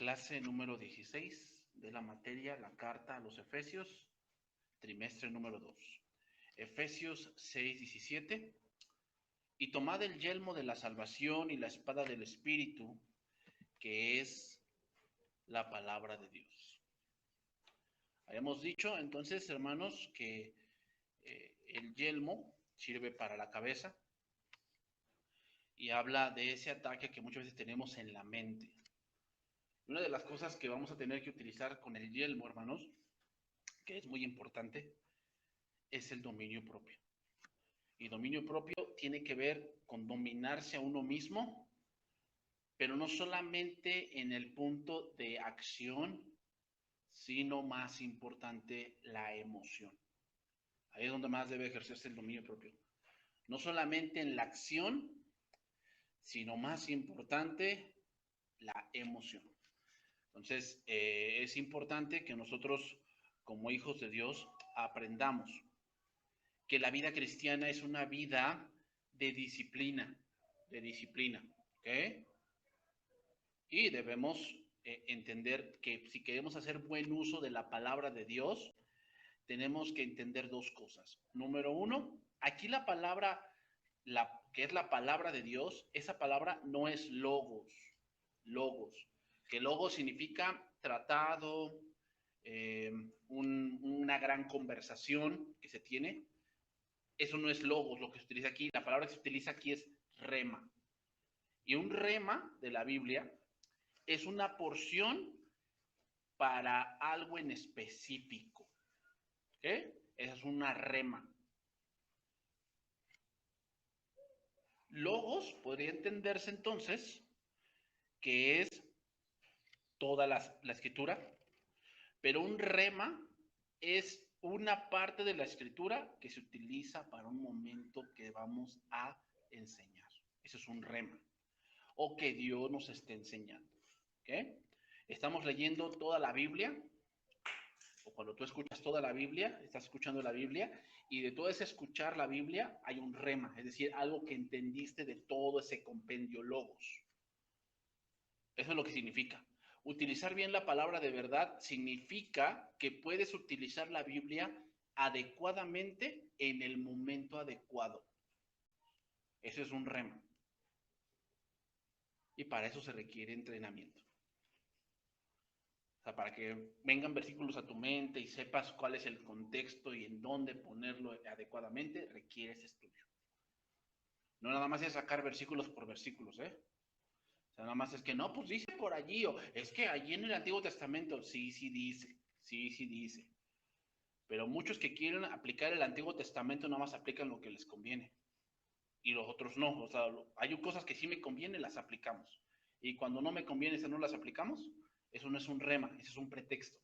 Clase número 16 de la materia La Carta a los Efesios, trimestre número 2. Efesios 6:17. Y tomad el yelmo de la salvación y la espada del Espíritu, que es la palabra de Dios. Habíamos dicho entonces, hermanos, que el yelmo sirve para la cabeza y habla de ese ataque que muchas veces tenemos en la mente. Una de las cosas que vamos a tener que utilizar con el yelmo, hermanos, que es muy importante, es el dominio propio. Y dominio propio tiene que ver con dominarse a uno mismo, pero no solamente en el punto de acción, sino más importante, la emoción. Ahí es donde más debe ejercerse el dominio propio. No solamente en la acción, sino más importante, la emoción. Entonces, es importante que nosotros, como hijos de Dios, aprendamos que la vida cristiana es una vida de disciplina, ¿ok? Y debemos entender que si queremos hacer buen uso de la palabra de Dios, tenemos que entender dos cosas. Número uno, aquí la palabra, que es la palabra de Dios, esa palabra no es logos, que logos significa tratado, una gran conversación que se tiene. Eso no es logos lo que se utiliza aquí, la palabra que se utiliza aquí es rema. Y un rema de la Biblia es una porción para algo en específico. ¿Ok? Esa es una rema. Logos podría entenderse entonces que es toda la escritura, pero un rema es una parte de la escritura que se utiliza para un momento que vamos a enseñar. Eso es un rema. O que Dios nos esté enseñando. ¿Ok? Estamos leyendo toda la Biblia, o cuando tú escuchas toda la Biblia, estás escuchando la Biblia, y de todo ese escuchar la Biblia hay un rema, es decir, algo que entendiste de todo ese compendio logos. Eso es lo que significa. Utilizar bien la palabra de verdad significa que puedes utilizar la Biblia adecuadamente en el momento adecuado. Eso es un rema. Y para eso se requiere entrenamiento. O sea, para que vengan versículos a tu mente y sepas cuál es el contexto y en dónde ponerlo adecuadamente, requieres estudio. No nada más es sacar versículos por versículos, ¿eh? O sea, nada más es que no, pues dice por allí, o es que allí en el Antiguo Testamento, sí dice. Pero muchos que quieren aplicar el Antiguo Testamento nada más aplican lo que les conviene. Y los otros no. O sea, hay cosas que sí me convienen, las aplicamos. Y cuando no me conviene, no las aplicamos, eso no es un rema, eso es un pretexto.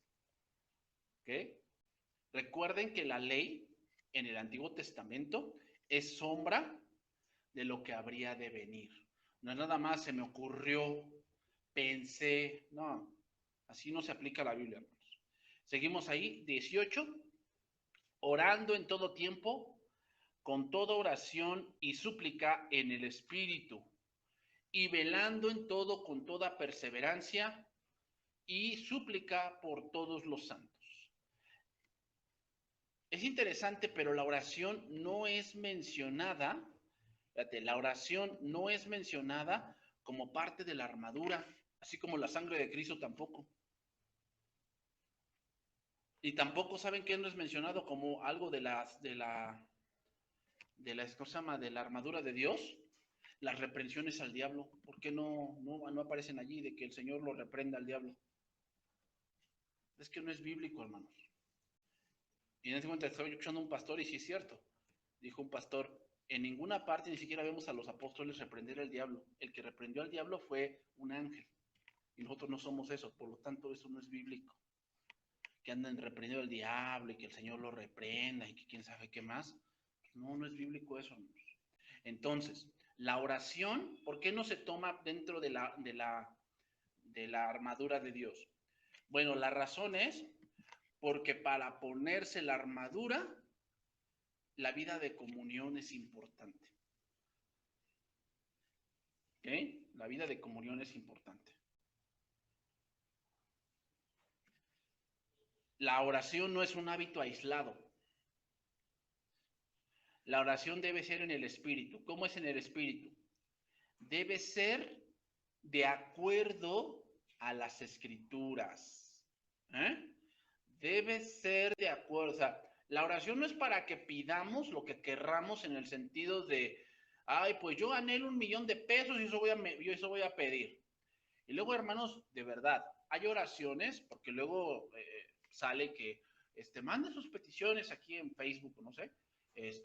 ¿Ok? Recuerden que la ley en el Antiguo Testamento es sombra de lo que habría de venir. No es nada más se me ocurrió, pensé, no, así no se aplica la Biblia, hermanos. Seguimos ahí, 18, orando en todo tiempo, con toda oración y súplica en el Espíritu, y velando en todo con toda perseverancia y súplica por todos los santos. Es interesante, pero la oración no es mencionada, fíjate, la oración no es mencionada como parte de la armadura, así como la sangre de Cristo tampoco. Y tampoco saben que no es mencionado como algo de la armadura de Dios, las reprensiones al diablo. ¿Por qué no aparecen allí de que el Señor lo reprenda al diablo? Es que no es bíblico, hermanos. Y en ese momento estaba escuchando a un pastor y sí es cierto. Dijo un pastor, en ninguna parte ni siquiera vemos a los apóstoles reprender al diablo. El que reprendió al diablo fue un ángel. Y nosotros no somos eso, por lo tanto eso no es bíblico. Que anden reprendiendo al diablo y que el Señor lo reprenda y que quién sabe qué más. No es bíblico eso, hermanos. Entonces, la oración, ¿por qué no se toma dentro de la armadura de Dios? Bueno, la razón es porque para ponerse la armadura, la vida de comunión es importante. ¿Ok? La vida de comunión es importante. La oración no es un hábito aislado. La oración debe ser en el espíritu. ¿Cómo es en el espíritu? Debe ser de acuerdo a las escrituras. ¿Eh? Debe ser de acuerdo. O sea, la oración no es para que pidamos lo que querramos en el sentido de, ay, pues yo gané 1,000,000 de pesos y eso voy a pedir. Y luego, hermanos, de verdad, hay oraciones, porque luego sale que manden sus peticiones aquí en Facebook, no sé,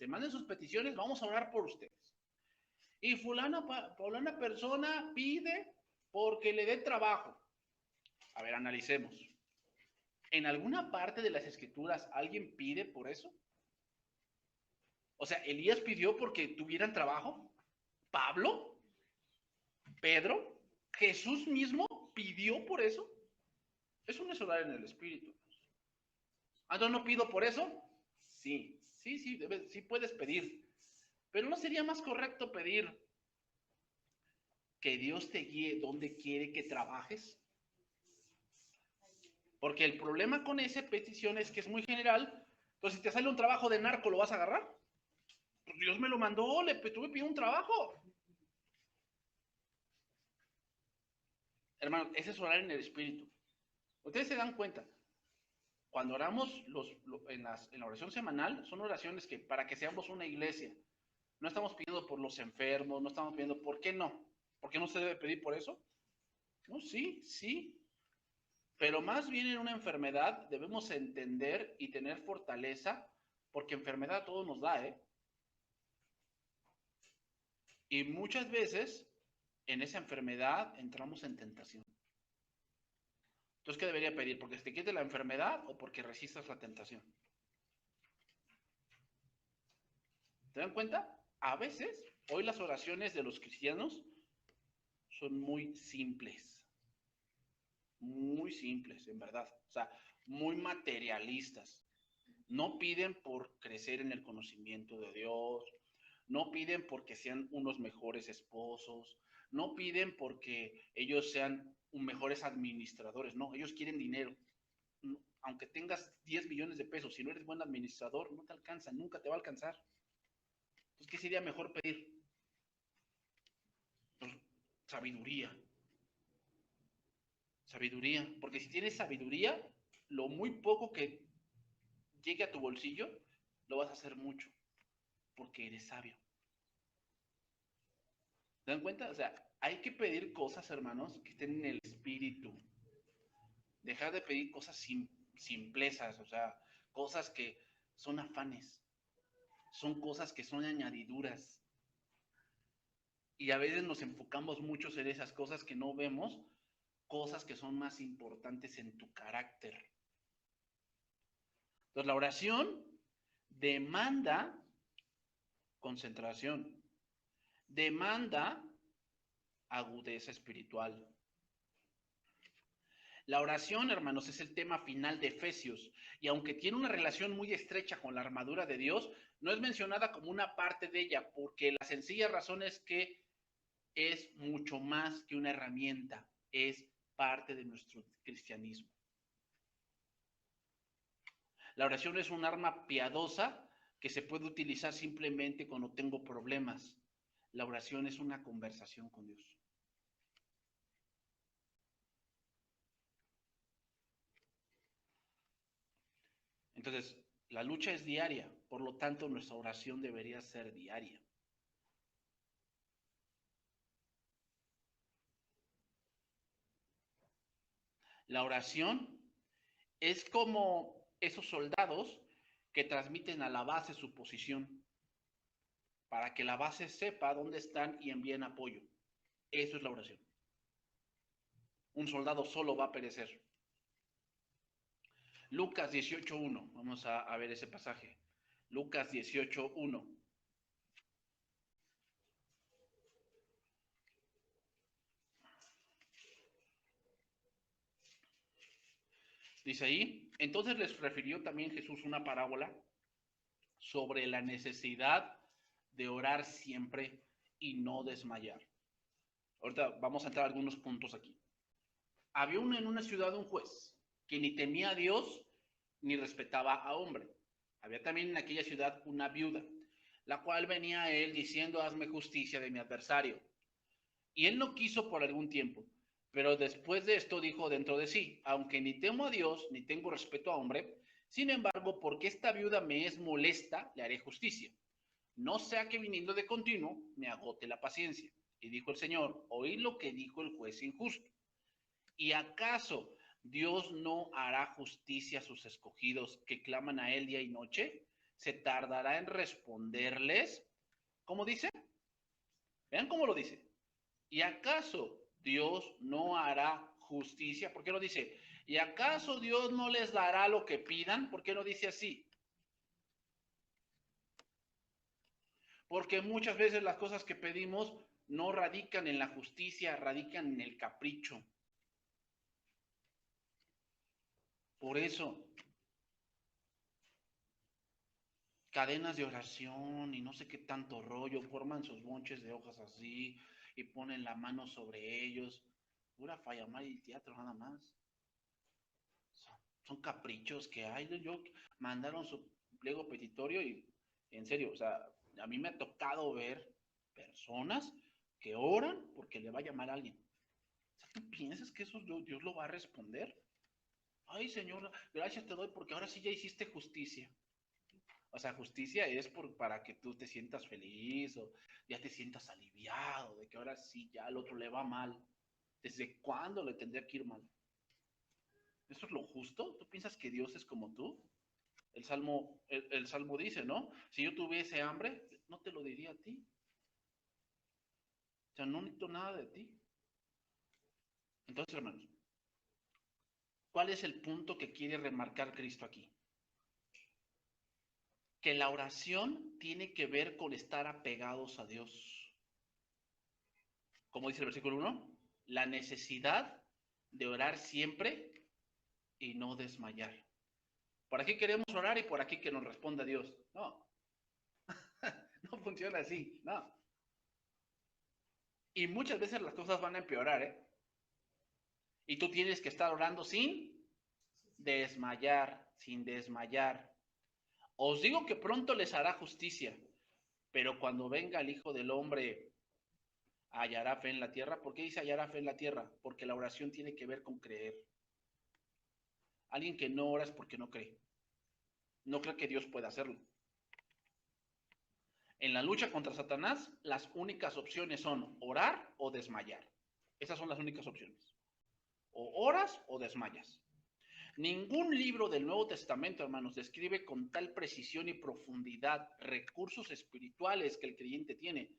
manden sus peticiones, vamos a orar por ustedes. Y fulana persona pide porque le dé trabajo. A ver, analicemos. ¿En alguna parte de las escrituras alguien pide por eso? O sea, Elías pidió porque tuvieran trabajo. ¿Pablo? ¿Pedro? ¿Jesús mismo pidió por eso? Eso no es orar en el espíritu. ¿Entonces no pido por eso? Sí, sí puedes pedir. Pero ¿no sería más correcto pedir que Dios te guíe donde quiere que trabajes? Porque el problema con esa petición es que es muy general. Entonces, si te sale un trabajo de narco, ¿lo vas a agarrar? Pues Dios me lo mandó, tuve que pedir un trabajo. Hermano, ese es orar en el espíritu. Ustedes se dan cuenta, cuando oramos en la oración semanal, son oraciones que para que seamos una iglesia. No estamos pidiendo por los enfermos, no estamos pidiendo, ¿por qué no? ¿Por qué no se debe pedir por eso? No, sí. Pero más bien en una enfermedad debemos entender y tener fortaleza, porque enfermedad todo nos da, ¿eh? Y muchas veces en esa enfermedad entramos en tentación. Entonces, ¿qué debería pedir? ¿Porque se te quite la enfermedad o porque resistas la tentación? ¿Te dan cuenta? A veces, hoy las oraciones de los cristianos son muy simples, en verdad. O sea, muy materialistas. No piden por crecer en el conocimiento de Dios, no piden porque sean unos mejores esposos, no piden porque ellos sean mejores administradores, no, ellos quieren dinero. Aunque tengas 10 millones de pesos, si no eres buen administrador, no te alcanza, nunca te va a alcanzar. Entonces, ¿qué sería mejor pedir? Pues, sabiduría. Sabiduría, porque si tienes sabiduría, lo muy poco que llegue a tu bolsillo, lo vas a hacer mucho, porque eres sabio. ¿Se dan cuenta? O sea, hay que pedir cosas, hermanos, que estén en el espíritu. Dejar de pedir cosas simplezas, o sea, cosas que son afanes, son cosas que son añadiduras. Y a veces nos enfocamos mucho en esas cosas que no vemos, cosas que son más importantes en tu carácter. Entonces, la oración demanda concentración, demanda agudeza espiritual. La oración, hermanos, es el tema final de Efesios, y aunque tiene una relación muy estrecha con la armadura de Dios, no es mencionada como una parte de ella, porque la sencilla razón es que es mucho más que una herramienta, es parte de nuestro cristianismo. La oración es un arma piadosa que se puede utilizar simplemente cuando tengo problemas. La oración es una conversación con Dios. Entonces, la lucha es diaria, por lo tanto, nuestra oración debería ser diaria. La oración es como esos soldados que transmiten a la base su posición para que la base sepa dónde están y envíen apoyo. Eso es la oración. Un soldado solo va a perecer. Lucas 18.1. Vamos a ver ese pasaje. Lucas 18.1. Dice ahí, entonces les refirió también Jesús una parábola sobre la necesidad de orar siempre y no desmayar. Ahorita vamos a entrar a algunos puntos aquí. Había en una ciudad un juez que ni temía a Dios ni respetaba a hombre. Había también en aquella ciudad una viuda, la cual venía a él diciendo, hazme justicia de mi adversario. Y él no quiso por algún tiempo, pero después de esto dijo dentro de sí, aunque ni temo a Dios, ni tengo respeto a hombre, sin embargo, porque esta viuda me es molesta, le haré justicia. No sea que viniendo de continuo me agote la paciencia. Y dijo el Señor, oíd lo que dijo el juez injusto. ¿Y acaso Dios no hará justicia a sus escogidos que claman a él día y noche? ¿Se tardará en responderles? ¿Cómo dice? Vean cómo lo dice. ¿Y acaso Dios no hará justicia? ¿Por qué no dice? ¿Y acaso Dios no les dará lo que pidan? ¿Por qué no dice así? Porque muchas veces las cosas que pedimos no radican en la justicia, radican en el capricho. Por eso, cadenas de oración y no sé qué tanto rollo, forman sus bonches de hojas así y ponen la mano sobre ellos. Pura falla mal y teatro nada más. Son caprichos que hay. Yo mandaron su pliego petitorio y en serio, o sea, a mí me ha tocado ver personas que oran porque le va a llamar a alguien. O sea, ¿tú piensas que eso Dios lo va a responder? Ay, Señor, gracias te doy porque ahora sí ya hiciste justicia. O sea, justicia es para que tú te sientas feliz o ya te sientas aliviado de que ahora sí ya al otro le va mal. ¿Desde cuándo le tendría que ir mal? ¿Eso es lo justo? ¿Tú piensas que Dios es como tú? El Salmo dice, ¿no? Si yo tuviese hambre, no te lo diría a ti. O sea, no necesito nada de ti. Entonces, hermanos, ¿cuál es el punto que quiere remarcar Cristo aquí? Que la oración tiene que ver con estar apegados a Dios. Como dice el versículo 1, la necesidad de orar siempre y no desmayar. Por aquí queremos orar y por aquí que nos responda Dios. No, no funciona así, no. Y muchas veces las cosas van a empeorar, ¿eh? Y tú tienes que estar orando sin desmayar, sin desmayar. Os digo que pronto les hará justicia, pero cuando venga el Hijo del Hombre, hallará fe en la tierra. ¿Por qué dice hallará fe en la tierra? Porque la oración tiene que ver con creer. Alguien que no ora es porque no cree. No cree que Dios pueda hacerlo. En la lucha contra Satanás, las únicas opciones son orar o desmayar. Esas son las únicas opciones. O oras o desmayas. Ningún libro del Nuevo Testamento, hermanos, describe con tal precisión y profundidad recursos espirituales que el creyente tiene,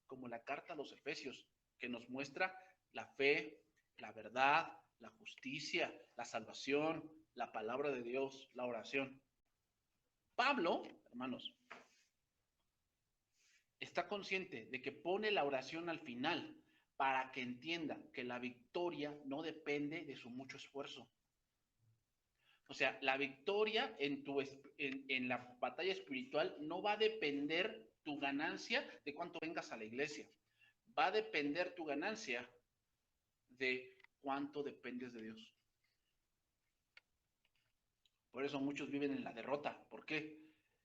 como la carta a los Efesios, que nos muestra la fe, la verdad, la justicia, la salvación, la palabra de Dios, la oración. Pablo, hermanos, está consciente de que pone la oración al final para que entienda que la victoria no depende de su mucho esfuerzo. O sea, la victoria en la batalla espiritual no va a depender tu ganancia de cuánto vengas a la iglesia. Va a depender tu ganancia de cuánto dependes de Dios. Por eso muchos viven en la derrota. ¿Por qué?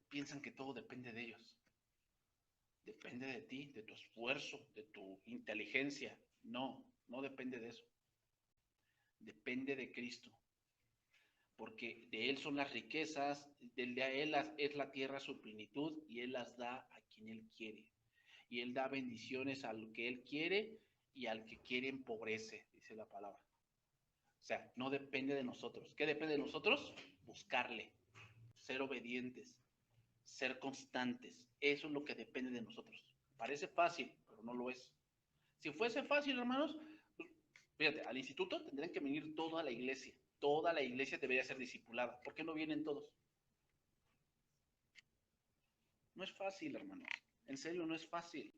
Piensan que todo depende de ellos. Depende de ti, de tu esfuerzo, de tu inteligencia. No, no depende de eso. Depende de Cristo. Porque de Él son las riquezas, de Él es la tierra su plenitud y Él las da a quien Él quiere. Y Él da bendiciones al que Él quiere y al que quiere empobrece, dice la palabra. O sea, no depende de nosotros. ¿Qué depende de nosotros? Buscarle, ser obedientes, ser constantes. Eso es lo que depende de nosotros. Parece fácil, pero no lo es. Si fuese fácil, hermanos, pues, fíjate, al instituto tendrían que venir toda la iglesia. Toda la iglesia debería ser discipulada. ¿Por qué no vienen todos? No es fácil, hermanos. En serio, no es fácil.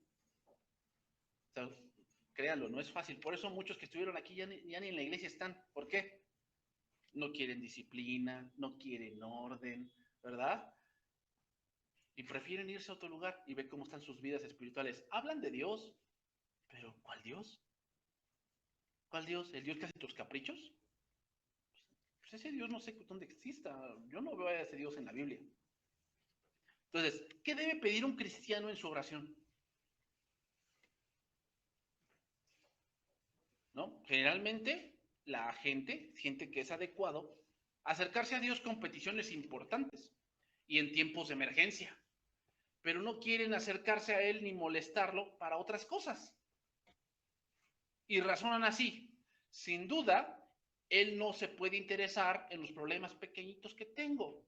O sea, créanlo, no es fácil. Por eso muchos que estuvieron aquí ya ni en la iglesia están. ¿Por qué? No quieren disciplina, no quieren orden, ¿verdad? Y prefieren irse a otro lugar y ver cómo están sus vidas espirituales. Hablan de Dios, pero ¿cuál Dios? ¿Cuál Dios? ¿El Dios que hace tus caprichos? Pues ese Dios no sé dónde exista. Yo no veo a ese Dios en la Biblia. Entonces, ¿qué debe pedir un cristiano en su oración? ¿No? Generalmente la gente siente que es adecuado acercarse a Dios con peticiones importantes y en tiempos de emergencia, pero no quieren acercarse a Él ni molestarlo para otras cosas. Y razonan así: sin duda, Él no se puede interesar en los problemas pequeñitos que tengo.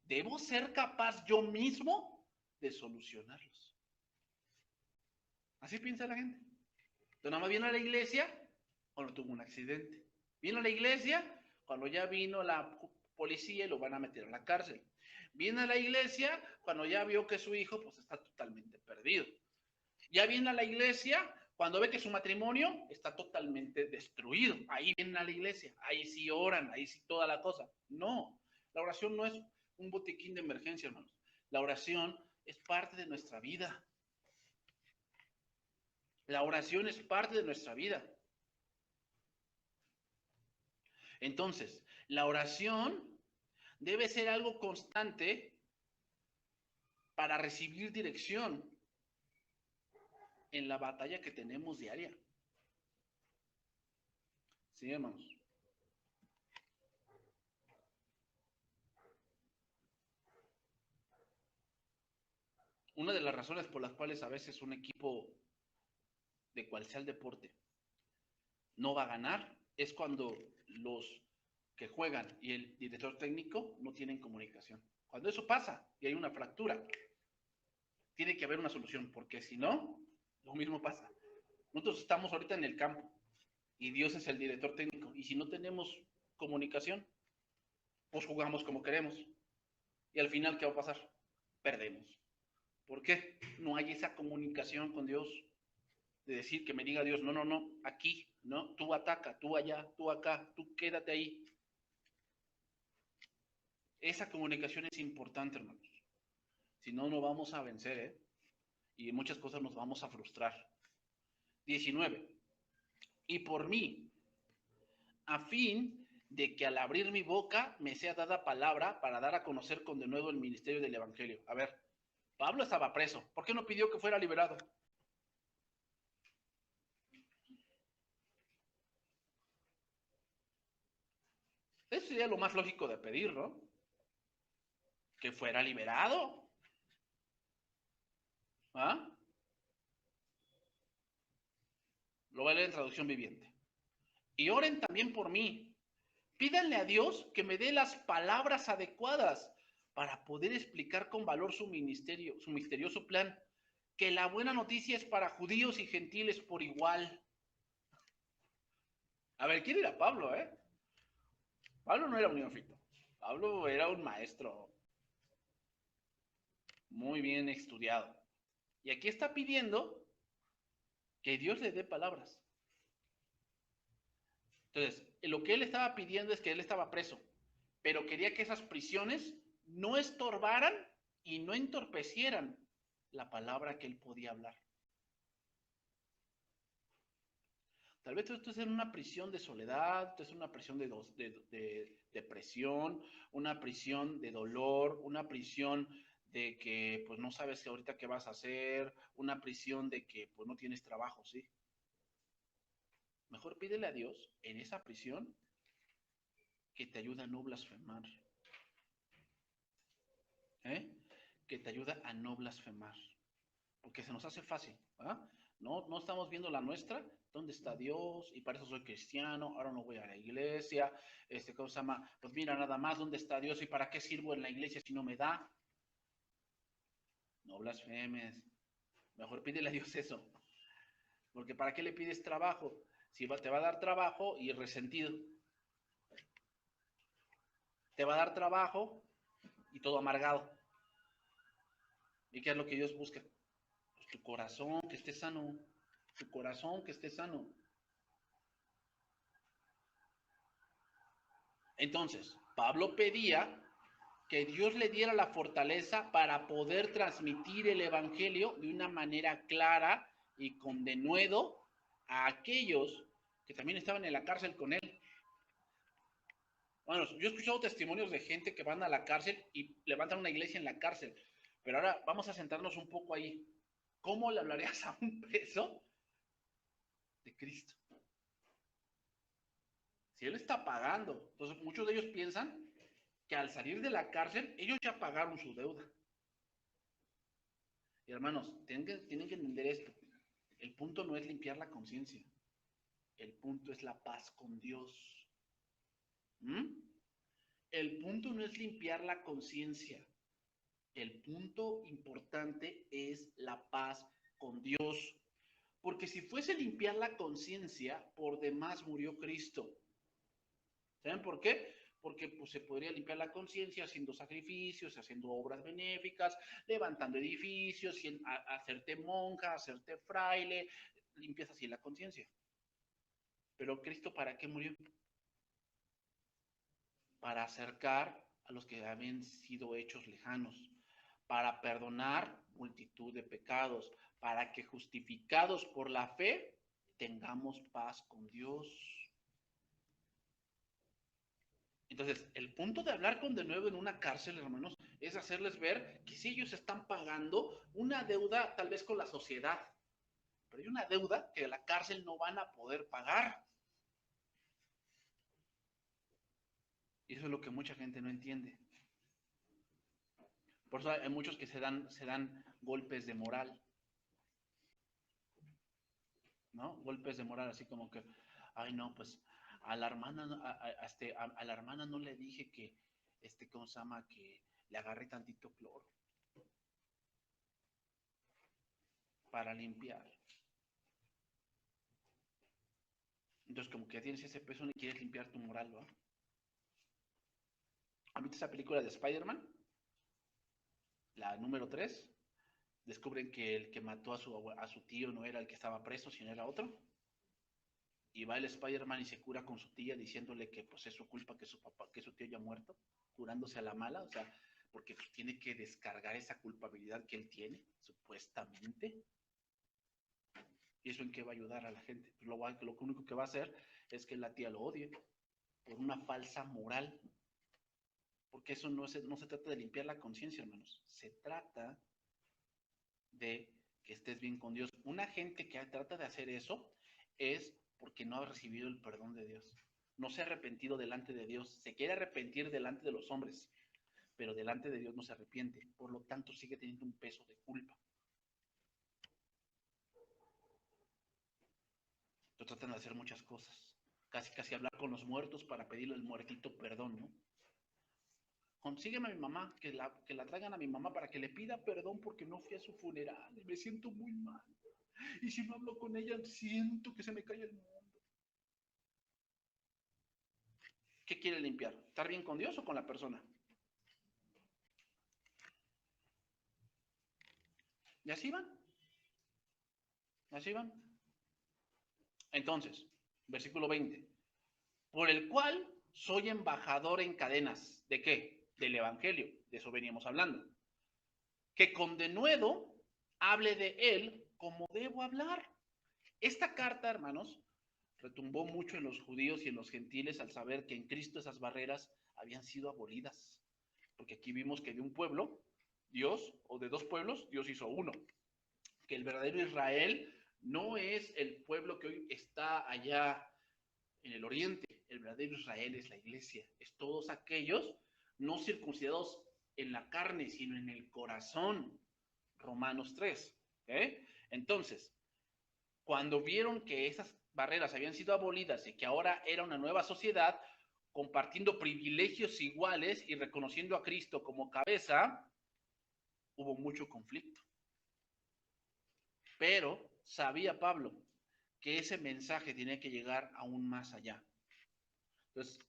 Debo ser capaz yo mismo de solucionarlos. Así piensa la gente. Entonces nada más viene a la iglesia cuando tuvo un accidente. Viene a la iglesia cuando ya vino la policía y lo van a meter a la cárcel. Viene a la iglesia cuando ya vio que su hijo pues está totalmente perdido. Ya viene a la iglesia cuando ve que su matrimonio está totalmente destruido. Ahí vienen a la iglesia, ahí sí oran, ahí sí toda la cosa. No, la oración no es un botiquín de emergencia, hermanos. La oración es parte de nuestra vida. La oración es parte de nuestra vida. Entonces, la oración debe ser algo constante para recibir dirección en la batalla que tenemos diaria. Sí, hermanos. Una de las razones por las cuales a veces un equipo de cual sea el deporte no va a ganar es cuando los que juegan y el director técnico no tienen comunicación. Cuando eso pasa y hay una fractura, tiene que haber una solución, porque si no, lo mismo pasa. Nosotros estamos ahorita en el campo y Dios es el director técnico, y si no tenemos comunicación, pues jugamos como queremos. Y al final, ¿qué va a pasar? Perdemos. ¿Por qué? No hay esa comunicación con Dios de decir, que me diga Dios, no, no, no, aquí, no, tú ataca, tú allá, tú acá, tú quédate ahí. Esa comunicación es importante, hermanos. Si no, no vamos a vencer, ¿eh? Y muchas cosas nos vamos a frustrar. 19. Y por mí, a fin de que al abrir mi boca me sea dada palabra para dar a conocer con denuedo el ministerio del Evangelio. A ver, Pablo estaba preso. ¿Por qué no pidió que fuera liberado? Eso sería lo más lógico de pedir, ¿no? Que fuera liberado. ¿Ah? Lo voy a leer en traducción viviente. Y oren también por mí. Pídanle a Dios que me dé las palabras adecuadas para poder explicar con valor su ministerio, su misterioso plan. Que la buena noticia es para judíos y gentiles por igual. A ver, ¿quién era Pablo, eh? Pablo no era un neófito. Pablo era un maestro muy bien estudiado. Y aquí está pidiendo que Dios le dé palabras. Entonces, lo que él estaba pidiendo es que él estaba preso, pero quería que esas prisiones no estorbaran y no entorpecieran la palabra que él podía hablar. Tal vez tú estés en una prisión de soledad, tú estés en una prisión de depresión, una prisión de dolor, una prisión de que pues no sabes ahorita qué vas a hacer, una prisión de que pues no tienes trabajo, ¿sí? Mejor pídele a Dios en esa prisión que te ayude a no blasfemar, ¿eh? Que te ayuda a no blasfemar, porque se nos hace fácil, ¿ah? No, no estamos viendo la nuestra, ¿dónde está Dios? Y para eso soy cristiano, ahora no voy a la iglesia, ¿cómo se llama? Pues mira, nada más, ¿dónde está Dios? ¿Y para qué sirvo en la iglesia si no me da? No blasfemes, mejor pídele a Dios eso, porque ¿para qué le pides trabajo? Si te va a dar trabajo y resentido, te va a dar trabajo y todo amargado. ¿Y qué es lo que Dios busca? Pues tu corazón que esté sano, tu corazón que esté sano. Entonces, Pablo pedía que Dios le diera la fortaleza para poder transmitir el Evangelio de una manera clara y con denuedo a aquellos que también estaban en la cárcel con él. Bueno, yo he escuchado testimonios de gente que van a la cárcel y levantan una iglesia en la cárcel. Pero ahora vamos a centrarnos un poco ahí. ¿Cómo le hablarías a un preso de Cristo? Si él está pagando. Entonces muchos de ellos piensan que al salir de la cárcel, ellos ya pagaron su deuda. Y hermanos, tienen que entender esto. El punto no es limpiar la conciencia. El punto es la paz con Dios. ¿Mm? El punto no es limpiar la conciencia. El punto importante es la paz con Dios. Porque si fuese limpiar la conciencia, por demás murió Cristo. ¿Saben por qué? Porque pues, se podría limpiar la conciencia haciendo sacrificios, haciendo obras benéficas, levantando edificios, hacerte monja, hacerte fraile, limpias así la conciencia. Pero Cristo, ¿para qué murió? Para acercar a los que habían sido hechos lejanos, para perdonar multitud de pecados, para que justificados por la fe tengamos paz con Dios. Entonces, el punto de hablar con de nuevo en una cárcel, hermanos, es hacerles ver que si ellos están pagando una deuda tal vez con la sociedad, pero hay una deuda que la cárcel no van a poder pagar. Y eso es lo que mucha gente no entiende. Por eso hay muchos que se dan golpes de moral, ¿no? Golpes de moral, así como que, ay, no, pues a la hermana no le dije que, ¿cómo se llama? Que le agarré tantito cloro para limpiar. Entonces, como que ya tienes ese peso y quieres limpiar tu moral, ¿va? ¿Han visto esa película de Spider-Man? La número 3. Descubren que el que mató a su tío no era el que estaba preso, sino era otro. Y va el Spider-Man y se cura con su tía diciéndole que pues es su culpa que su tío haya muerto, curándose a la mala, o sea, porque pues, tiene que descargar esa culpabilidad que él tiene, supuestamente. ¿Y eso en qué va a ayudar a la gente? Pues lo único que va a hacer es que la tía lo odie por una falsa moral, porque eso no se trata de limpiar la conciencia, hermanos, se trata de que estés bien con Dios. Una gente que trata de hacer eso es porque no ha recibido el perdón de Dios. No se ha arrepentido delante de Dios. Se quiere arrepentir delante de los hombres, pero delante de Dios no se arrepiente. Por lo tanto, sigue teniendo un peso de culpa. Entonces tratan de hacer muchas cosas. Casi hablar con los muertos para pedirle al muertito perdón, ¿no? Consígueme a mi mamá, que la traigan a mi mamá para que le pida perdón porque no fui a su funeral y me siento muy mal. Y si no hablo con ella, siento que se me cae el mundo. ¿Qué quiere limpiar? ¿Estar bien con Dios o con la persona? ¿Y así van? ¿Así van? Entonces, versículo 20. Por el cual soy embajador en cadenas. ¿De qué? Del Evangelio. De eso veníamos hablando. Que con denuedo hable de él como debo hablar. Esta carta, hermanos, retumbó mucho en los judíos y en los gentiles al saber que en Cristo esas barreras habían sido abolidas. Porque aquí vimos que de un pueblo, Dios, o de dos pueblos, Dios hizo uno. Que el verdadero Israel no es el pueblo que hoy está allá en el oriente. El verdadero Israel es la iglesia. Es todos aquellos no circuncidados en la carne, sino en el corazón. Romanos 3. Entonces, cuando vieron que esas barreras habían sido abolidas y que ahora era una nueva sociedad, compartiendo privilegios iguales y reconociendo a Cristo como cabeza, hubo mucho conflicto. Pero sabía Pablo que ese mensaje tenía que llegar aún más allá. Entonces,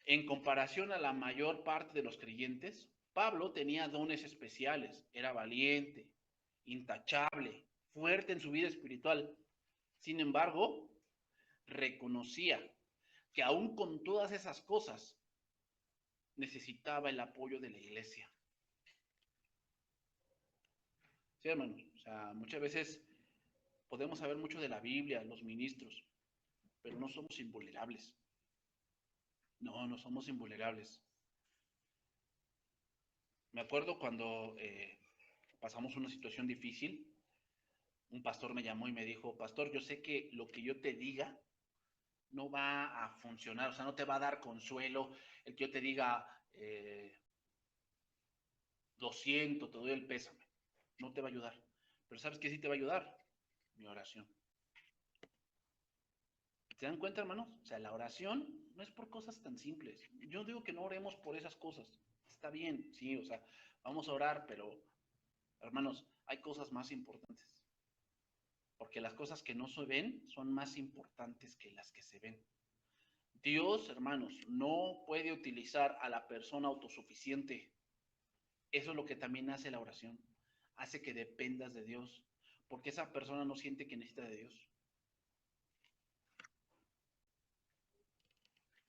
en comparación a la mayor parte de los creyentes, Pablo tenía dones especiales, era valiente, intachable, fuerte en su vida espiritual. Sin embargo, reconocía que aún con todas esas cosas necesitaba el apoyo de la iglesia. Sí, hermanos, o sea, muchas veces podemos saber mucho de la Biblia, los ministros, pero no somos invulnerables. No, no somos invulnerables. Me acuerdo cuando pasamos una situación difícil, un pastor me llamó y me dijo, pastor, yo sé que lo que yo te diga no va a funcionar, o sea, no te va a dar consuelo el que yo te diga, lo siento, te doy el pésame, no te va a ayudar. Pero ¿sabes qué sí te va a ayudar? Mi oración. ¿Se dan cuenta, hermanos? O sea, la oración no es por cosas tan simples. Yo digo que no oremos por esas cosas. Está bien, sí, o sea, vamos a orar, pero, hermanos, hay cosas más importantes. Porque las cosas que no se ven son más importantes que las que se ven. Dios, hermanos, no puede utilizar a la persona autosuficiente. Eso es lo que también hace la oración. Hace que dependas de Dios. Porque esa persona no siente que necesita de Dios.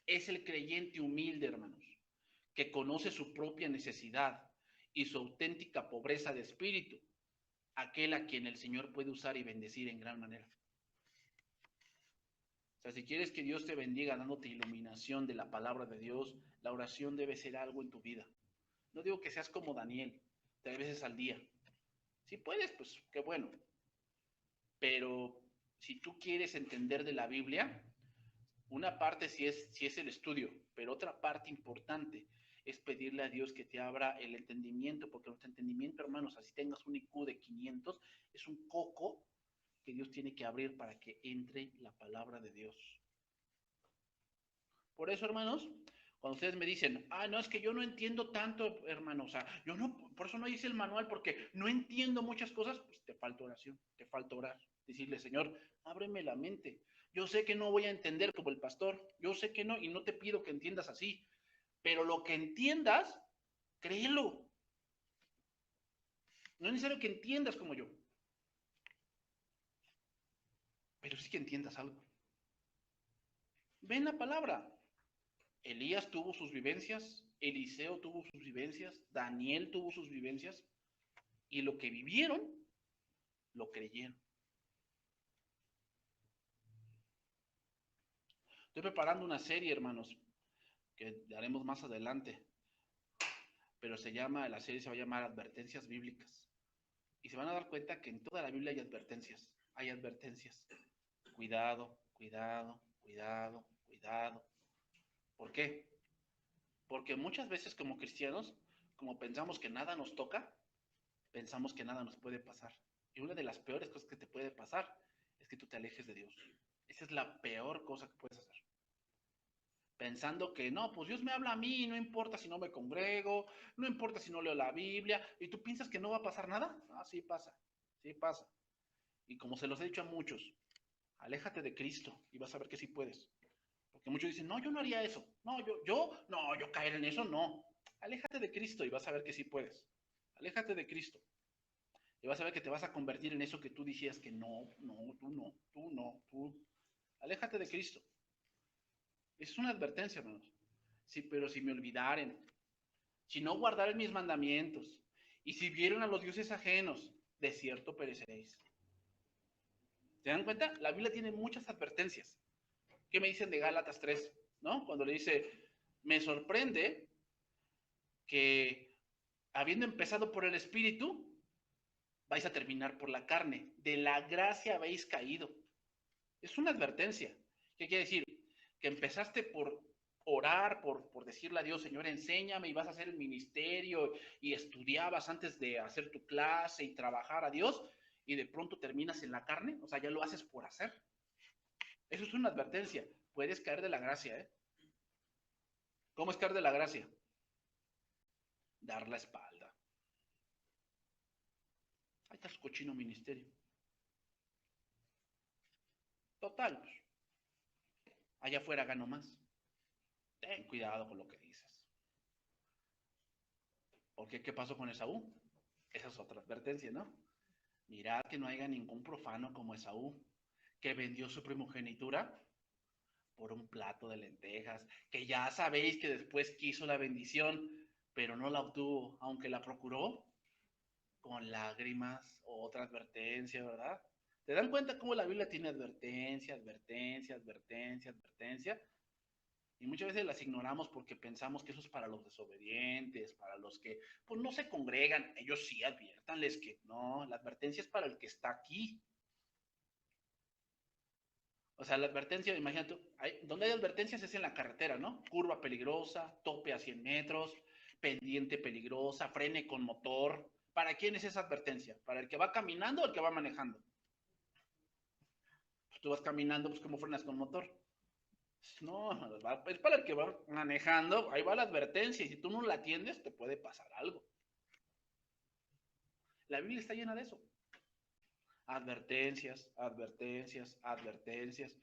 Es el creyente humilde, hermanos, que conoce su propia necesidad y su auténtica pobreza de espíritu, aquel a quien el Señor puede usar y bendecir en gran manera. O sea, si quieres que Dios te bendiga dándote iluminación de la palabra de Dios, la oración debe ser algo en tu vida. No digo que seas como Daniel, 3 veces al día. Si puedes, pues qué bueno. Pero si tú quieres entender de la Biblia, una parte sí es el estudio, pero otra parte importante es pedirle a Dios que te abra el entendimiento, porque nuestro entendimiento, hermanos, así tengas un IQ de 500, es un coco que Dios tiene que abrir para que entre la palabra de Dios. Por eso, hermanos, cuando ustedes me dicen, no, es que yo no entiendo tanto, hermano, o sea, yo no, por eso no hice el manual, porque no entiendo muchas cosas, pues te falta oración, te falta orar. Decirle, Señor, ábreme la mente. Yo sé que no voy a entender como el pastor, yo sé que no, y no te pido que entiendas así, pero lo que entiendas, créelo. No es necesario que entiendas como yo, pero sí que entiendas algo. Ven la palabra. Elías tuvo sus vivencias, Eliseo tuvo sus vivencias, Daniel tuvo sus vivencias, y lo que vivieron, lo creyeron. Estoy preparando una serie, hermanos, que haremos más adelante, pero la serie se va a llamar Advertencias Bíblicas. Y se van a dar cuenta que en toda la Biblia hay advertencias, hay advertencias. Cuidado, cuidado, cuidado, cuidado. ¿Por qué? Porque muchas veces como cristianos, como pensamos que nada nos toca, pensamos que nada nos puede pasar. Y una de las peores cosas que te puede pasar es que tú te alejes de Dios. Esa es la peor cosa que puedes hacer. Pensando que no, pues Dios me habla a mí, no importa si no me congrego, no importa si no leo la Biblia, y tú piensas que no va a pasar nada. Sí pasa, sí pasa. Y como se los he dicho a muchos, aléjate de Cristo y vas a ver que sí puedes. Porque muchos dicen, no, yo no haría eso. No, yo caer en eso, no. Aléjate de Cristo y vas a ver que sí puedes. Aléjate de Cristo. Y vas a ver que te vas a convertir en eso que tú decías que no, no, tú no, tú no, tú. Aléjate de Cristo. Es una advertencia, hermanos. Sí, pero si me olvidaren, si no guardaren mis mandamientos, y si vieron a los dioses ajenos, de cierto pereceréis. ¿Se dan cuenta? La Biblia tiene muchas advertencias. ¿Qué me dicen de Gálatas 3? ¿No? Cuando le dice, me sorprende que habiendo empezado por el Espíritu, vais a terminar por la carne. De la gracia habéis caído. Es una advertencia. ¿Qué quiere decir? Que empezaste por orar, por decirle a Dios, Señor, enséñame y vas a hacer el ministerio y estudiabas antes de hacer tu clase y trabajar a Dios y de pronto terminas en la carne, o sea, ya lo haces por hacer. Eso es una advertencia. Puedes caer de la gracia, ¿eh? ¿Cómo es caer de la gracia? Dar la espalda. Ahí está su cochino ministerio. Total, pues, allá afuera gano más. Ten cuidado con lo que dices. Porque, ¿qué pasó con Esaú? Esa es otra advertencia, ¿no? Mirad que no haya ningún profano como Esaú, que vendió su primogenitura por un plato de lentejas, que ya sabéis que después quiso la bendición, pero no la obtuvo, aunque la procuró con lágrimas. Otra advertencia, ¿verdad? ¿Te dan cuenta cómo la Biblia tiene advertencia, advertencia, advertencia, advertencia? Y muchas veces las ignoramos porque pensamos que eso es para los desobedientes, para los que pues no se congregan. Ellos sí, adviértanles que no, la advertencia es para el que está aquí. O sea, la advertencia, imagínate, donde hay advertencias es en la carretera, ¿no? Curva peligrosa, tope a 100 metros, pendiente peligrosa, frene con motor. ¿Para quién es esa advertencia? ¿Para el que va caminando o el que va manejando? Pues tú vas caminando, pues ¿cómo frenas con motor? No, es para el que va manejando, ahí va la advertencia y si tú no la atiendes te puede pasar algo. La Biblia está llena de eso. Advertencias, advertencias, advertencias.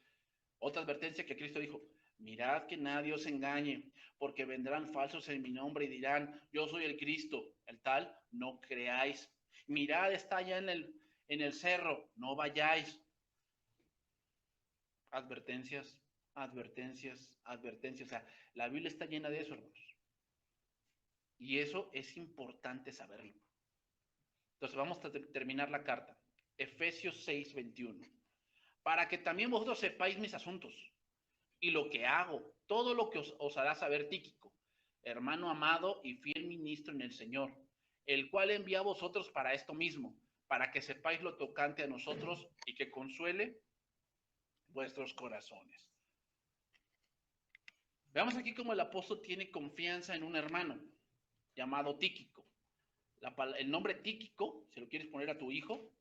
Otra advertencia que Cristo dijo, mirad que nadie os engañe, porque vendrán falsos en mi nombre y dirán, yo soy el Cristo, el tal, no creáis. Mirad, está allá en el cerro, no vayáis. Advertencias, advertencias, advertencias. O sea, la Biblia está llena de eso, hermanos. Y eso es importante saberlo. Entonces vamos a terminar la carta. Efesios 6:21. Para que también vosotros sepáis mis asuntos y lo que hago, todo lo que os hará saber Tíquico, hermano amado y fiel ministro en el Señor, el cual envía a vosotros para esto mismo, para que sepáis lo tocante a nosotros y que consuele vuestros corazones. Veamos aquí cómo el apóstol tiene confianza en un hermano llamado Tíquico. El nombre Tíquico, si lo quieres poner a tu hijo,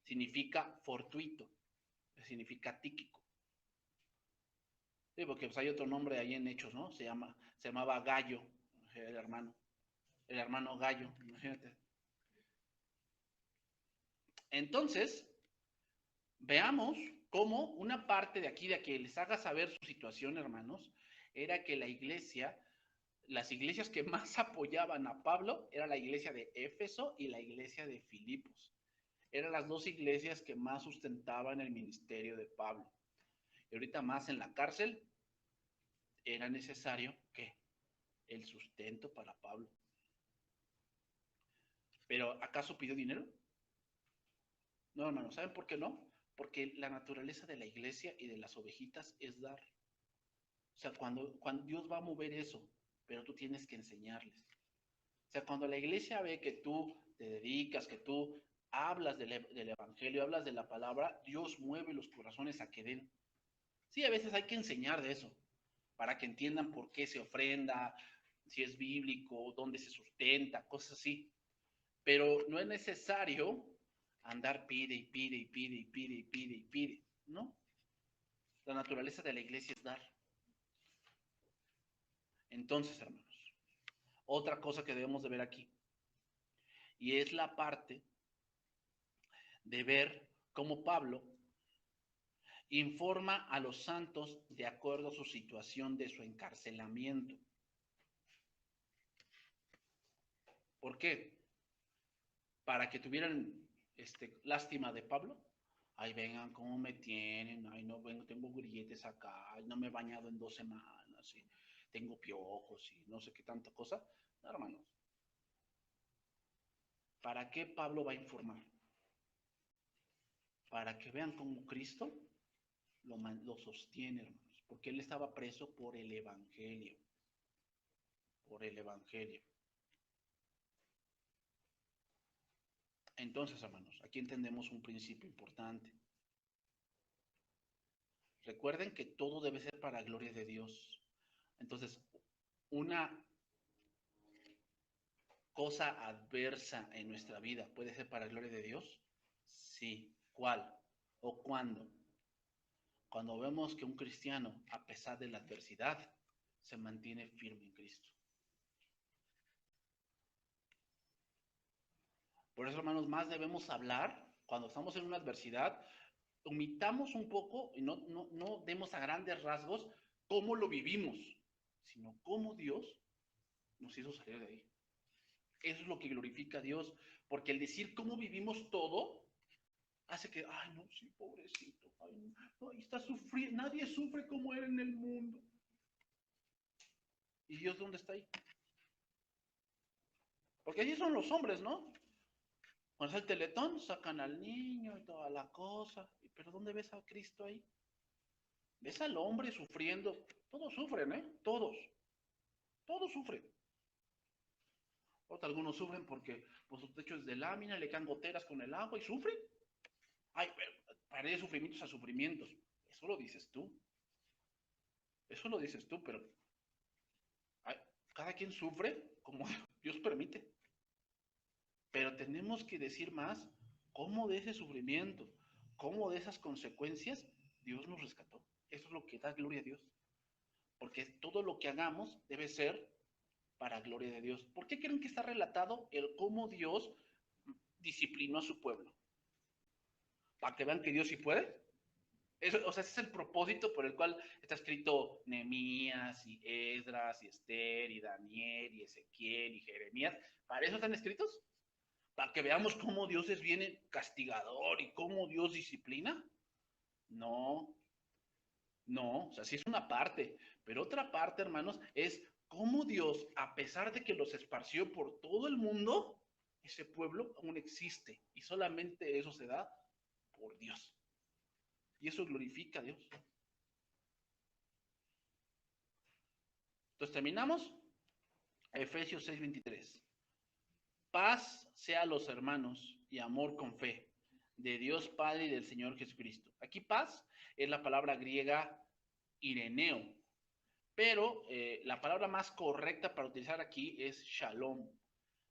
significa fortuito, significa Tíquico. Sí, porque pues hay otro nombre ahí en Hechos, ¿no? Se llamaba Gallo, el hermano Gallo, imagínate. Entonces, veamos cómo una parte de aquí, de que les haga saber su situación, hermanos, era que la iglesia, las iglesias que más apoyaban a Pablo, era la iglesia de Éfeso y la iglesia de Filipos. Eran las dos iglesias que más sustentaban el ministerio de Pablo. Y ahorita más en la cárcel, era necesario que el sustento para Pablo. Pero ¿acaso pidió dinero? No, hermano, ¿saben por qué no? Porque la naturaleza de la iglesia y de las ovejitas es dar. O sea, cuando Dios va a mover eso, pero tú tienes que enseñarles. O sea, cuando la iglesia ve que tú te dedicas, que tú hablas del evangelio, hablas de la palabra, Dios mueve los corazones a que den. Sí, a veces hay que enseñar de eso, para que entiendan por qué se ofrenda, si es bíblico, dónde se sustenta, cosas así. Pero no es necesario andar pide y pide y pide y pide y pide y pide, ¿no? La naturaleza de la iglesia es dar. Entonces, hermanos, otra cosa que debemos de ver aquí, y es la parte de ver cómo Pablo informa a los santos de acuerdo a su situación de su encarcelamiento. ¿Por qué? Para que tuvieran lástima de Pablo. Ay, vengan, ¿cómo me tienen? Ay, no, vengo, tengo grilletes acá, ay, no me he bañado en 2 semanas, y tengo piojos y no sé qué tanta cosa. No, hermanos. ¿Para qué Pablo va a informar? Para que vean cómo Cristo lo sostiene, hermanos. Porque él estaba preso por el Evangelio. Por el Evangelio. Entonces, hermanos, aquí entendemos un principio importante. Recuerden que todo debe ser para la gloria de Dios. Entonces, una cosa adversa en nuestra vida puede ser para la gloria de Dios. Sí. ¿Cuál? ¿O cuándo? Cuando vemos que un cristiano, a pesar de la adversidad, se mantiene firme en Cristo. Por eso, hermanos, más debemos hablar cuando estamos en una adversidad, omitamos un poco y no demos a grandes rasgos cómo lo vivimos, sino cómo Dios nos hizo salir de ahí. Eso es lo que glorifica a Dios, porque el decir cómo vivimos todo hace que, ay, no, sí, pobrecito, ay, no, ahí está sufriendo, nadie sufre como él en el mundo. ¿Y Dios dónde está ahí? Porque así son los hombres, ¿no? Cuando es el Teletón, sacan al niño y toda la cosa, pero ¿dónde ves a Cristo ahí? ves al hombre sufriendo, todos sufren, todos sufren. Algunos sufren porque pues, su techo es de lámina, le caen goteras con el agua y sufren. Ay, pero para de sufrimientos a sufrimientos. Eso lo dices tú. Eso lo dices tú, pero ay, cada quien sufre como Dios permite. Pero tenemos que decir más cómo de ese sufrimiento, cómo de esas consecuencias Dios nos rescató. Eso es lo que da gloria a Dios. Porque todo lo que hagamos debe ser para gloria de Dios. ¿Por qué creen que está relatado el cómo Dios disciplinó a su pueblo? Para que vean que Dios sí puede. Eso, o sea, ese es el propósito por el cual está escrito Nehemías y Esdras y Esther y Daniel y Ezequiel y Jeremías. ¿Para eso están escritos? ¿Para que veamos cómo Dios es bien castigador y cómo Dios disciplina? No, no, o sea, sí es una parte, pero otra parte, hermanos, es cómo Dios, a pesar de que los esparció por todo el mundo, ese pueblo aún existe y solamente eso se da por Dios. Y eso glorifica a Dios. Entonces terminamos. Efesios 6:23. Paz sea a los hermanos y amor con fe de Dios Padre y del Señor Jesucristo. Aquí paz es la palabra griega ireneo, pero la palabra más correcta para utilizar aquí es shalom.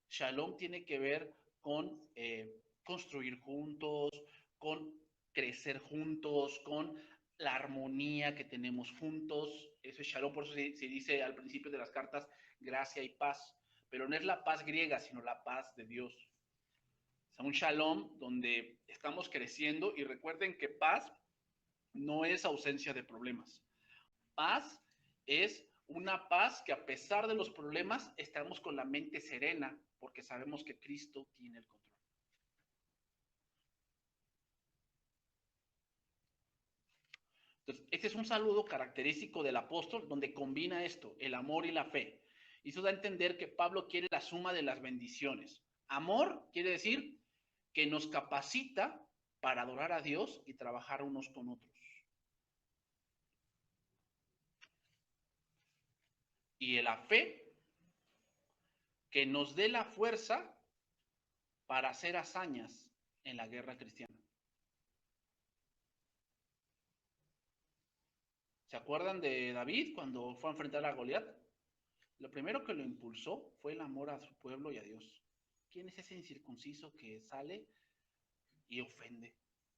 Shalom tiene que ver con construir juntos, con crecer juntos, con la armonía que tenemos juntos. Eso es shalom, por eso se dice al principio de las cartas gracia y paz. Pero no es la paz griega, sino la paz de Dios. O sea, un shalom donde estamos creciendo y recuerden que paz no es ausencia de problemas. Paz es una paz que a pesar de los problemas estamos con la mente serena porque sabemos que Cristo tiene el control. Entonces, este es un saludo característico del apóstol donde combina esto, el amor y la fe. Y eso da a entender que Pablo quiere la suma de las bendiciones. Amor quiere decir que nos capacita para adorar a Dios y trabajar unos con otros. Y la fe que nos dé la fuerza para hacer hazañas en la guerra cristiana. ¿Se acuerdan de David cuando fue a enfrentar a Goliat? Lo primero que lo impulsó fue el amor a su pueblo y a Dios. ¿Quién es ese incircunciso que sale y ofende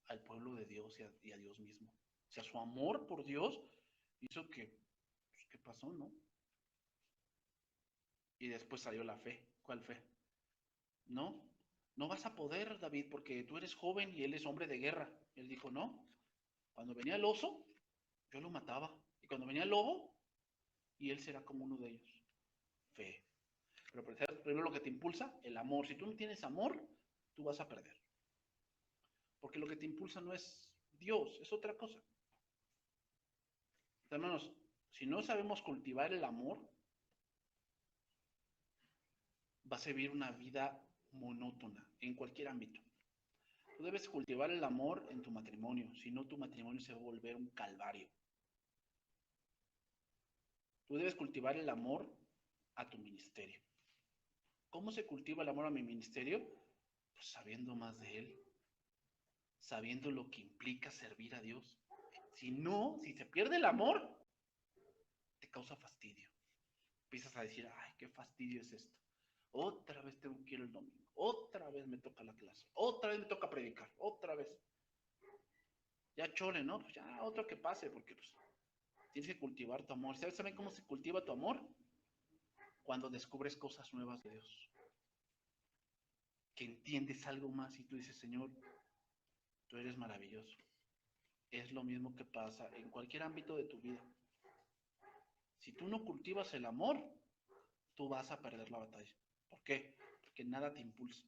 al pueblo de Dios y a Dios mismo? O sea, su amor por Dios hizo que, pues, ¿qué pasó, no? Y después salió la fe. ¿Cuál fe? No, no vas a poder, David, porque tú eres joven y él es hombre de guerra. Él dijo, no, cuando venía el oso, yo lo mataba. Y cuando venía el lobo, y él será como uno de ellos. Fe. Pero primero lo que te impulsa, el amor. Si tú no tienes amor, tú vas a perder. Porque lo que te impulsa no es Dios, es otra cosa. Hermanos, si no sabemos cultivar el amor, vas a vivir una vida monótona en cualquier ámbito. Tú debes cultivar el amor en tu matrimonio, si no tu matrimonio se va a volver un calvario. Tú debes cultivar el amor a tu ministerio. ¿Cómo se cultiva el amor a mi ministerio? Pues sabiendo más de él, sabiendo lo que implica servir a Dios. Si no, si se pierde el amor, te causa fastidio. Empiezas a decir, ay, qué fastidio es esto. Otra vez tengo que ir el domingo, otra vez me toca la clase, otra vez me toca predicar, otra vez. Ya chole, ¿no? Pues ya otro que pase, porque pues tienes que cultivar tu amor. ¿Saben cómo se cultiva tu amor? Cuando descubres cosas nuevas de Dios. Que entiendes algo más y tú dices, Señor, tú eres maravilloso. Es lo mismo que pasa en cualquier ámbito de tu vida. Si tú no cultivas el amor, tú vas a perder la batalla. ¿Por qué? Porque nada te impulsa.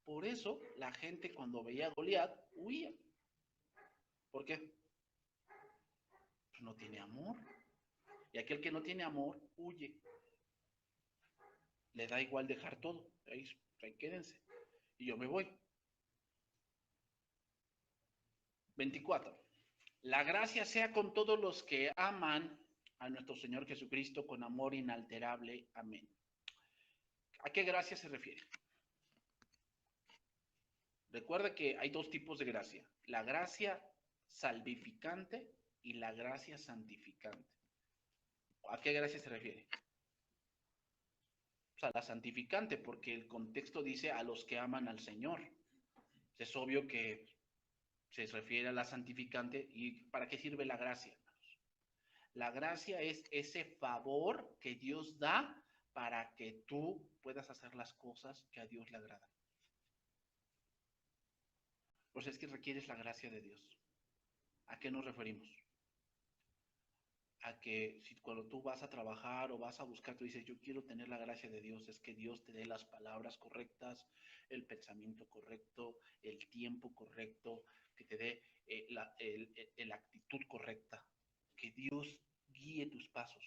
Por eso la gente cuando veía a Goliat huía. ¿Por qué? Pues no tiene amor. Y aquel que no tiene amor huye. Le da igual dejar todo. Ahí quédense. Y yo me voy. 24. La gracia sea con todos los que aman a nuestro Señor Jesucristo con amor inalterable. Amén. ¿A qué gracia se refiere? Recuerda que hay dos tipos de gracia. La gracia salvificante y la gracia santificante. ¿A qué gracia se refiere? O sea, la santificante, porque el contexto dice a los que aman al Señor. Es obvio que se refiere a la santificante. ¿Y para qué sirve la gracia? La gracia es ese favor que Dios da para que tú puedas hacer las cosas que a Dios le agradan. Pues es que requieres la gracia de Dios. ¿A qué nos referimos? A que si cuando tú vas a trabajar o vas a buscar, tú dices, yo quiero tener la gracia de Dios, es que Dios te dé las palabras correctas, el pensamiento correcto, el tiempo correcto, que te dé la actitud correcta, que Dios guíe tus pasos.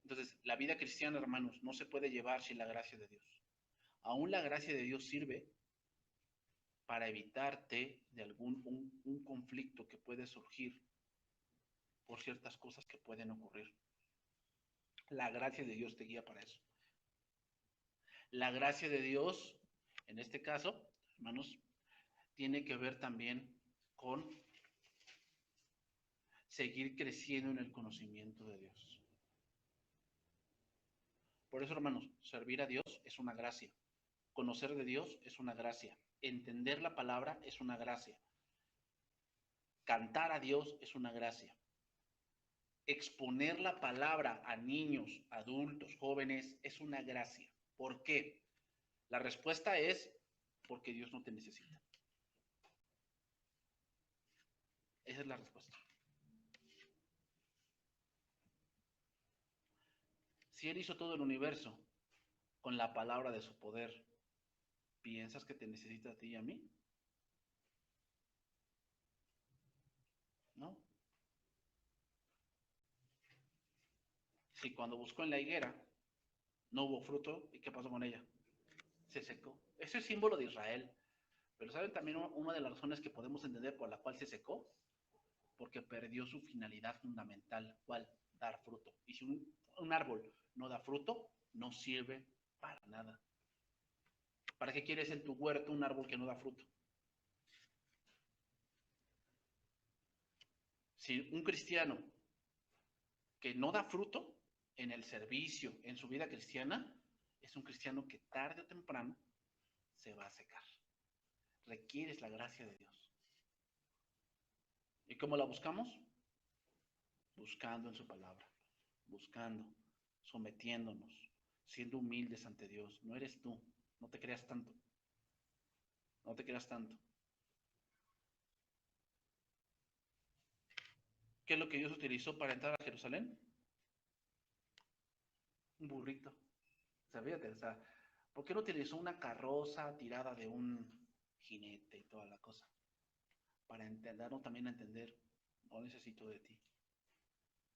Entonces, la vida cristiana, hermanos, no se puede llevar sin la gracia de Dios. Aún la gracia de Dios sirve para evitarte de un conflicto que puede surgir por ciertas cosas que pueden ocurrir. La gracia de Dios te guía para eso. La gracia de Dios, en este caso, hermanos, tiene que ver también con seguir creciendo en el conocimiento de Dios. Por eso, hermanos, servir a Dios es una gracia. Conocer de Dios es una gracia. Entender la palabra es una gracia. Cantar a Dios es una gracia. Exponer la palabra a niños, adultos, jóvenes es una gracia. ¿Por qué? La respuesta es porque Dios no te necesita. Esa es la respuesta. Si Él hizo todo el universo con la palabra de su poder, ¿piensas que te necesita a ti y a mí? ¿No? Si cuando buscó en la higuera no hubo fruto, ¿y qué pasó con ella? Se secó. Eso es símbolo de Israel. Pero ¿saben también una de las razones que podemos entender por la cual se secó? Porque perdió su finalidad fundamental. ¿Cuál? Dar fruto. Y si un árbol no da fruto, no sirve para nada. ¿Para qué quieres en tu huerto un árbol que no da fruto? Si un cristiano que no da fruto en el servicio, en su vida cristiana, es un cristiano que tarde o temprano se va a secar. Requieres la gracia de Dios. ¿Y cómo la buscamos? Buscando en su palabra, buscando, sometiéndonos, siendo humildes ante Dios. No eres tú, no te creas tanto, no te creas tanto. ¿Qué es lo que Dios utilizó para entrar a Jerusalén? Un burrito. O sea, fíjate, o sea, ¿por qué no utilizó una carroza tirada de un jinete y toda la cosa? Para entendernos también a entender, no necesito de ti.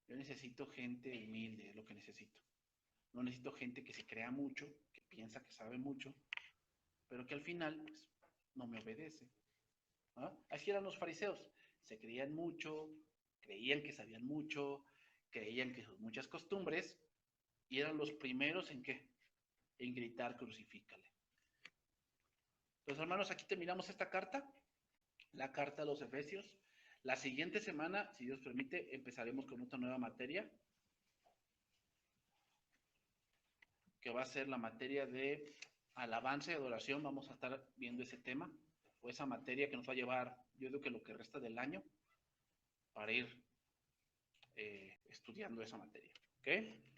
Yo necesito gente humilde, es lo que necesito. No necesito gente que se crea mucho, que piensa que sabe mucho, pero que al final pues, no me obedece. ¿Ah? Así eran los fariseos. Se creían mucho, creían que sabían mucho, creían que sus muchas costumbres, y eran los primeros en qué? En gritar, crucifícale. Entonces, hermanos, aquí terminamos esta carta, la carta a los Efesios. La siguiente semana, si Dios permite, empezaremos con otra nueva materia, que va a ser la materia de alabanza y adoración. Vamos a estar viendo ese tema, o esa materia que nos va a llevar, yo creo que lo que resta del año, para ir estudiando esa materia. ¿Ok?